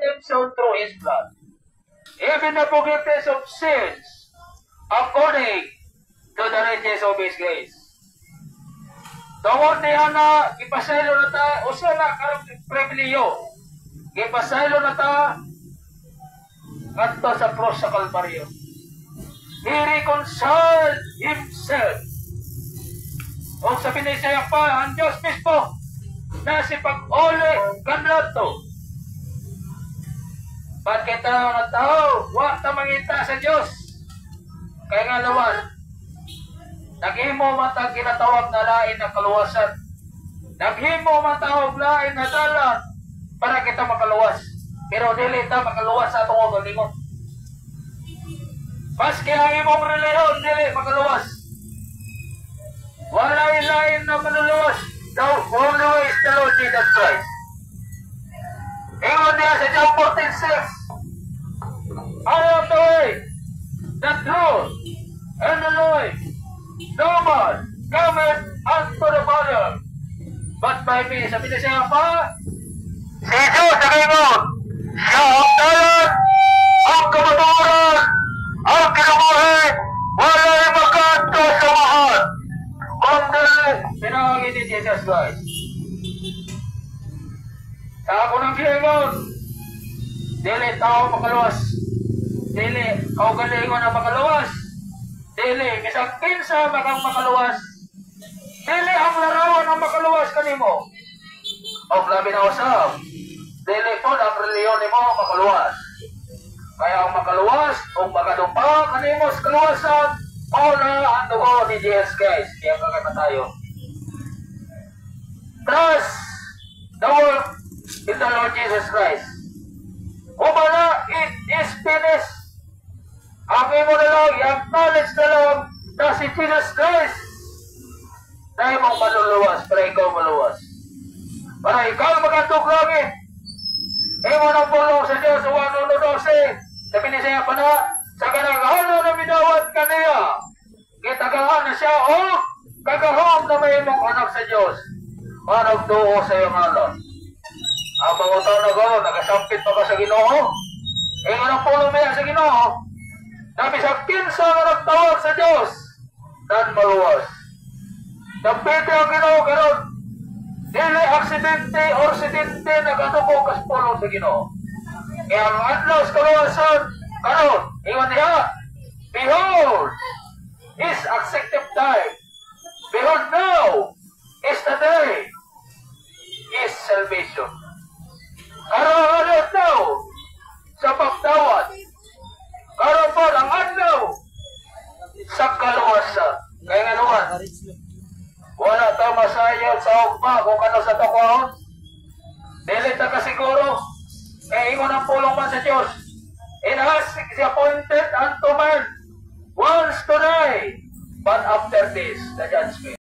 redemption through His blood. Even the forgiveness of sins according to the riches of His grace. Tungod niya na ipasaylo na ta, usa na karong pribiliyo. Ipasaylo na ta ngadto sa cross sa Kalbaryo. He reconciled Himself. O sa pinisaya pa, ang Diyos mismo na si pag-uli kanlato. Ba't kita na tao, huwag na mangita sa Diyos. Kaya nga naman, naghimo matang kinatawag na lain na kaluwasan. Naghimo matawag lain na dalan para kita makaluwas. Pero dili ta makaluwas sa atong galingon. Maski ang imong reliyon, dili makaluwas. Walay lain na maluluwas. The only way is the Lord Jesus Christ. Ingon niya sa John 14:6. I am the way, the truth, and the life. No man cometh unto the Father, but by me. Sabi na siya pa, si Jesus ang ingon, siya ang dalan, ang kamaturan, ang kinabuhi, walay makanto sa mahal. Pinawagin ni Jesus Christ. Sa ako ng giingon, dili tao makaluwas. Dili kaugalingon na makaluwas. Dili bisag kinsa makang makaluwas. Dili ang larawan ang makaluwas kanimo. Og labi na usab, dili po ang reliyon nimo makaluwas. Kaya ang makaluwas o makadumpa kanimo sa kaluwasan, mao na ang dugo ni Jesus Christ. Kaya kakata tayo. Trust the work in the Lord Jesus Christ. Kumala, it is finished. Ang imo na lang, i-acknowledge na lang na si Jesus Christ na imong maluluwas para ikaw maluwas. Para ikaw magatog langit. Imo ng pulong sa Diyos sa 1:12. Sabi niya siya pa na, sa kanagahalo na minawat kaniya, kitagahan na siya o kagahom na may imong anak sa Diyos. Manag tuo sa iyong alon. Ang mga na ko, nagasampit pa ka sa Ginoo. Ingon ang pulong niya sa Ginoo, na bisag kinsa nga nagtawag sa Diyos, dan maluwas. Napiti ang Ginoo karon, dili aksidente o residente nag-atubog kas pulong sa Ginoo. Kaya ang adlaw sa kaluwasan, karon, ingon niya, behold, is accepted time. Behold now, is the day, is salvation. Karon ang adlaw, sa pagtawad. Karon po, ang adlaw, sa kaluwasan. Kaya nga naman, wala tayo masayod sa ugma kung ano sa takwahon. Dili ta kasiguro, ingon ang pulong man sa Diyos. It has appointed unto man once to die, but after this, the judgment.